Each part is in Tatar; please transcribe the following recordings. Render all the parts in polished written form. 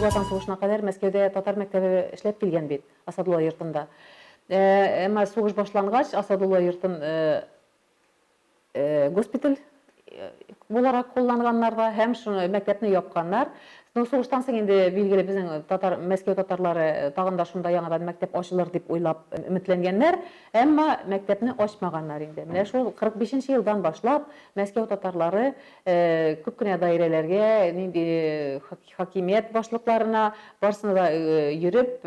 Ватан сугышына кадәр Мәскәүдә татар мәктәбе эшләп килгән бит, Асадулла йортында. Әмма сугыш башлангач, Асадулла йортын госпиталь буларак кулланганнар һәм шуны мәктәпне япканнар. Сугыштан соң инде билгеле безнең Мәскәү татарлары тагын да шунда яңадан мәктәп ачылыр дип уйлап өметләнгәннәр, әмма мәктәпне ачмаганнар инде. Менә шул 45-нче елдан башлап Мәскәү татарлары күп кенә даирәләргә, нинди хакимият башлыкларына барсына да йөреп,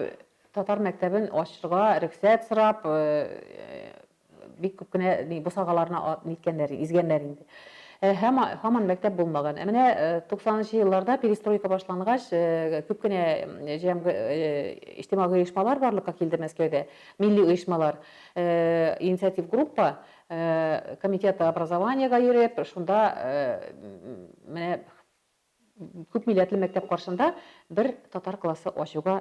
татар мәктәбен ачырга рөхсәт сорап, бик күп кенә бусагаларына ниткәннәр, изгәннәр инде. Һаман мәктәп булмаган. Менә 90-нчы елларда перестройка башлангач, күп кенә иҗтимагый оешмалар барлыкка килде Мәскәүдә, милли оешмалар. Инициатив группа комитеты образованиега йөреп, шунда менә күп милләтле мәктәп каршында бер татар классы ачуга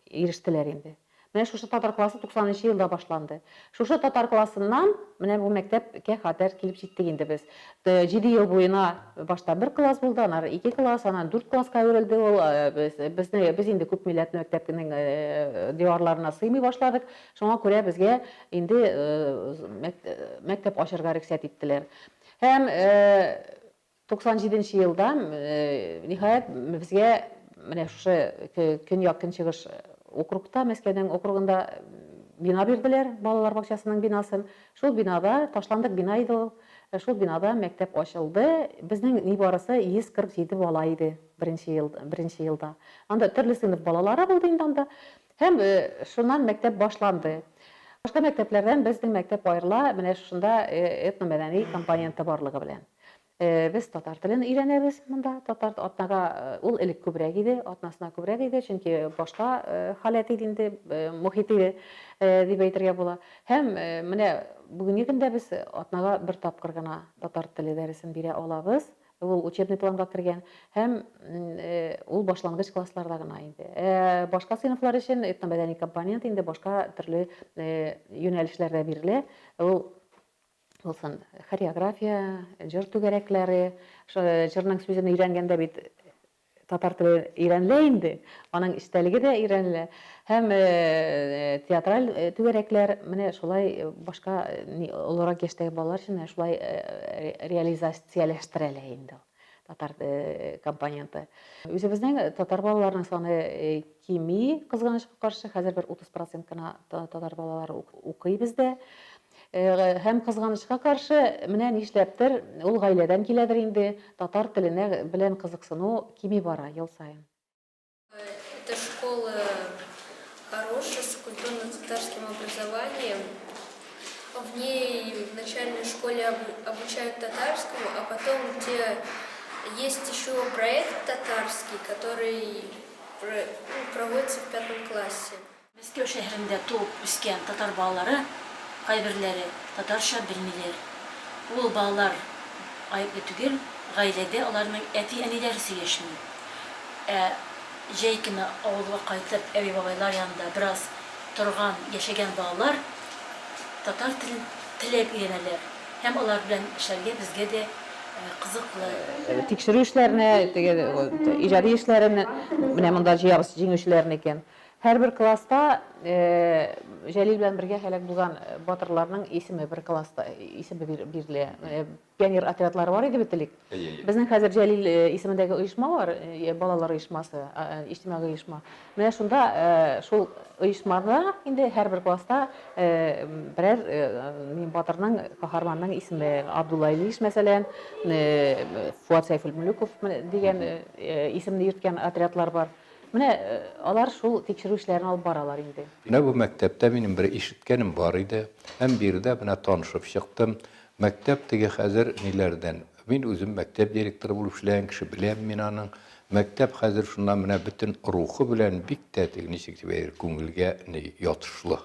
ирештеләр инде. Менә шушы татар классы 90-нчы елда башланды. Шушы татар классыннан менә бу мәктәпкә хәтер килеп җиттек инде без. 7 ел буена башта 1 класс булды, аннары 2 класс, аннан 4 класска әверелде ул. Без инде күп милләтле мәктәпнең диварларына сыймый башладык. Шуңа күрә безгә инде мәктәп ачырга рөхсәт иттеләр. Һәм 97-нче елда ниһаять безгә менә шушы Көньяк Көнчыгыш округта, Мәскәүнең округында бина бирделәр, балалар бакчасының бинасын. Шул бинада, ташландык бина иде ул. Шул бинада мәктәп ачылды. Безнең нибарысы 147 бала иде беренче елда. Анда төрле сыйныф балалары булды инде анда. Һәм шуннан мәктәп башланды. Башка мәктәпләрдән безнең мәктәп аерыла, менә шунда этномәдәни компоненты барлыгы белән. Без татар телен өйрәнәбез монда. Татар атнага ул элек күбрәк иде, атнасына күбрәк иде, чөнки башка халәт иде инде, мөхит иде дип әйтергә була. Һәм менә бүгенге көндә без атнага бер тапкыр гына татар теле дәресен бирә алабыз. Ул учебный планга кергән. Һәм ул башлангыч классларда гына инде. Башка сыйныфлар өчен этномәдәни компонент инде башка төрле юнәлешләрдә бирелә. Ул булсын хореография, җыр түгәрәкләре, җырның сүзен өйрәнгәндә бит татар теле өйрәнелә инде, аның истәлеге дә өйрәнелә. Һәм театраль түгәрәкләр менә шулай башка олорак яшьтәге балалар өчен шулай реализацияләштерелә инде татар компоненты. Үзебезнең татар балаларының саны кими, кызганычка каршы, хәзер бер 30% кына татар балалары укый бездә. Һәм кызганычка каршы, менә нишләптер, ул гаиләдән киләдер инде, татар теленә белән кызыксыну кими бара ел сайын. Эта школа хорошая, с культурно-татарским образованием. В ней в начальной школе обучают татарскому, а потом есть еще проект татарский, который проводится в 5 классе. Мәскәү шәһәрендә туып үскән татар балалары кайберләре татарча белмиләр. Ул балалар айыплы түгел, гаиләдә аларның әти-әниләре сөйләшми. Җәй көне авылга кайтып, әби-бабайлар янында бераз торган, яшәгән балалар татар телен теләп өйрәнәләр. Һәм алар белән эшләргә безгә дә кызыклы. Тикшерү эшләренә, иҗади эшләренә менә монда җыябыз җиңүчеләрне икән. Һәрбер класста Җәлил белән бергә һәлак булган батырларның исеме бер класста исеме бирелә. Пионер отрядлары бар иде бит элек. Безнең хәзер Җәлил исемендәге оешма бар, балалар оешмасы, иҗтимагый оешма. Менә шунда шул оешмада инде һәрбер класста берәр батырның, каһарманның исеме, Абдулла Илиш мәсәлән, Фуат Сәйфелмөлеков дигән исемне йөрткән отрядлар бар. Менә алар шул тикшерү эшләрен алып баралар инде. Менә бу мәктәптә минем бер ишеткәнем бар иде. Һәм бирдә менә танышып чыктым. Мәктәп теге хәзер ниләрдән? Мин үзем мәктәп директоры булып эшләгән кеше беләм мин аның. Мәктәп хәзер шуннан менә бөтен рухы белән бик тә теге ничек дип әйтер, күңелгә ятышлы.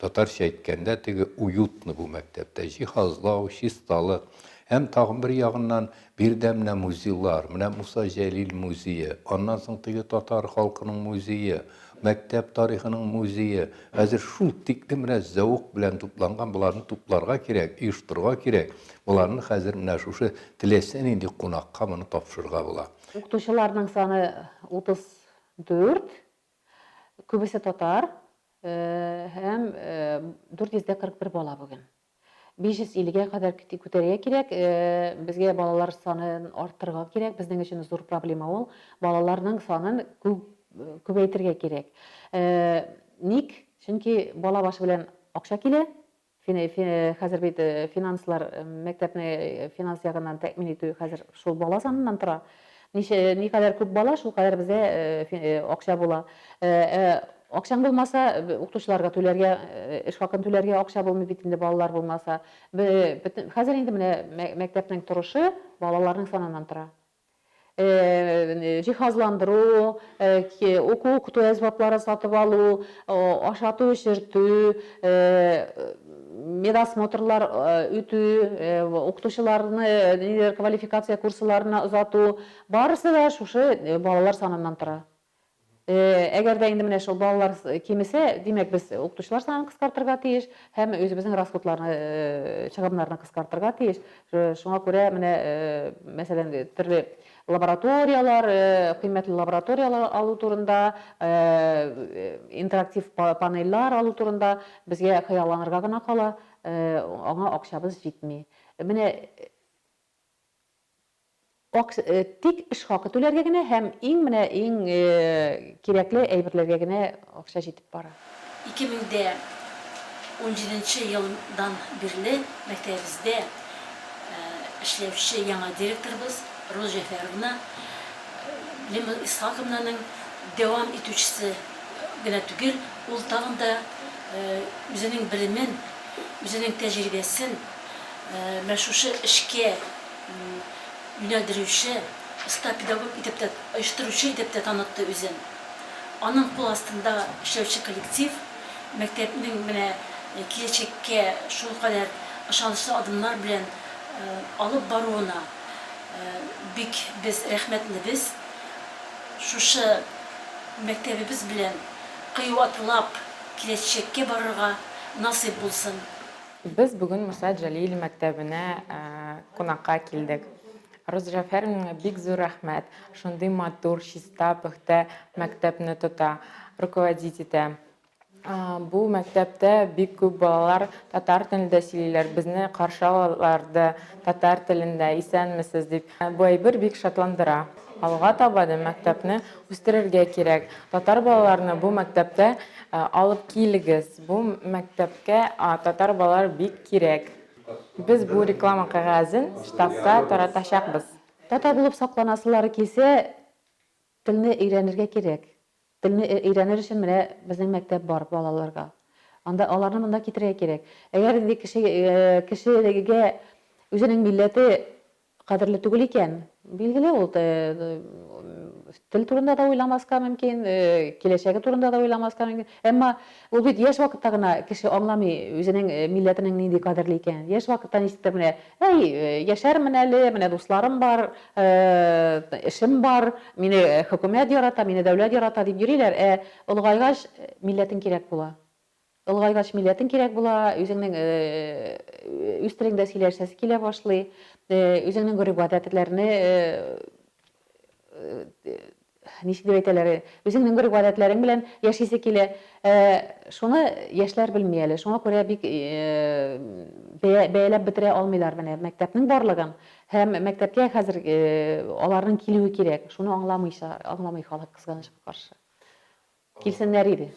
Татарча әйткәндә теге уютны бу мәктәптә җиһазлау, чисталык. Һәм тагын бер ягыннан бирдә менә музейлар, менә Муса Җәлил музее, аннан соң теге татар халкының музее, мәктәп тарихының музее. Хәзер шул тикле менә зәвык белән тупланган, буларны тупларга кирәк, оештырырга кирәк. Буларны хәзер менә шушы теләсән инде кунакка моны тапшырырга була. Укытучыларның саны 30 4, köbesi tatar, hem 441 bala bugün. 550'ge kadar көтәргә кирәк, безгә балалар санын арттырырга кирәк, безнең өчен зур проблема ул, балаларның санын күбәйтергә кирәк. Ник? Чөнки бала башы белән акча килә, хәзер бит финанслар, мәктәпне финанс ягыннан тәэмин итү хәзер шул бала саныннан тора. Никадәр күп бала, шул кадәр бездә акча була. Акчаң булмаса, укытучыларга түләргә, эш хакын түләргә акча булмый бит инде балалар булмаса. Хәзер инде менә мәктәпнең торышы балаларның саныннан тора. Җиһазландыру, уку әсбаплары сатып алу, ашату, эшертү, медосмотрлар үтү, укытучыларны квалификация курсларына узату, барысы да шушы балалар саныннан тора. Әгәр дә инде менә шул балалар кимесе, димәк без укытучылар санын кыскартырга тиеш, һәм үзебезнең расходларны, чыгымнарны кыскартырга тиеш. Шуңа күрә менә мәсәлән төрле лабораториялар, кыйммәтле лабораториялар алу турында, интерактив панельләр алу турында безгә хыялланырга гына кала, аңа акчабыз җитми. Менә тик эш хакы түләргә генә һәм иң кирәкле әйберләргә генә акча җитеп бара. 2017 елдан бирле мәктәбебездә эшләүче яңа директорыбыз Роза Җәфәровна Лема Исхаковнаның дәвам итүчесе генә түгел, ул тагын да үзенең белемен, үзенең тәҗрибәсен шушы эшкә юнәлдерүче, оста педагог итеп тә, оештыручы итеп тә танытты үзен. Аның кул астында эшләүче коллектив мәктәпнең менә киләчәккә шул кадәр ышанычлы адымнар белән алып баруына бик без рәхмәтлебез. Шушы мәктәбебез белән кыйватлап киләчәккә барырга насыйп булсын. Без бүген Муса Җәлил мәктәбенә кунакка килдек. Роза Җәфәровнаға бик зур рәхмәт. Шундый матур, чиста, пөхтә мәктәпне тота, руководить итә. Бу мәктәптә бик күп балалар татар телендә сөйлиләр. Безне каршы алалар татар телендә, исәнмесез дип. Бу әйбер бик шатландыра. Алга таба да мәктәпне үстерергә кирәк. Татар балаларны бу мәктәптә алып килегез. Бу мәктәпкә татар балалар бик кирәк. Без бу реклама кәгазен штабка таратачакбыз. Татар булып сакланасылары килсә, телне өйрәнергә кирәк. Телне өйрәнер өчен менә безнең мәктәп бар балаларга. Анда аларны монда китерергә кирәк. Әгәр инде кешегә үзенең милләте кадерле түгел икән, билгеле ул тел турында да уйламаска мөмкин, киләчәге турында да уйламаска мөмкин. Әмма ул бит яшь вакытта гына кеше аңламый үзенең милләтенең нинди кадерле икән. Яшь вакытта ничектер менә, яшәрмен әле, менә дусларым бар, эшем бар, мине хөкүмәт ярата, мине дәүләт ярата дип йөриләр. Улгайгач милләтең кирәк була. Улгайгач милләтең кирәк була, үзеңнең үз телеңдә сөйләшәсе килә башлый, үзеңнең гореф-гадәтләрне ничек дип әйтәләр, үзеңнең гореф-гадәтләрең белән яшисе килә. Шуны яшьләр белми әле. Шуңа күрә бик бәяләп бетерә алмыйлар менә мәктәпнең барлыгын. Һәм мәктәпкә хәзер аларның килүе кирәк. Шуны аңламый халык, кызганычка каршы. Килсеннәр иде.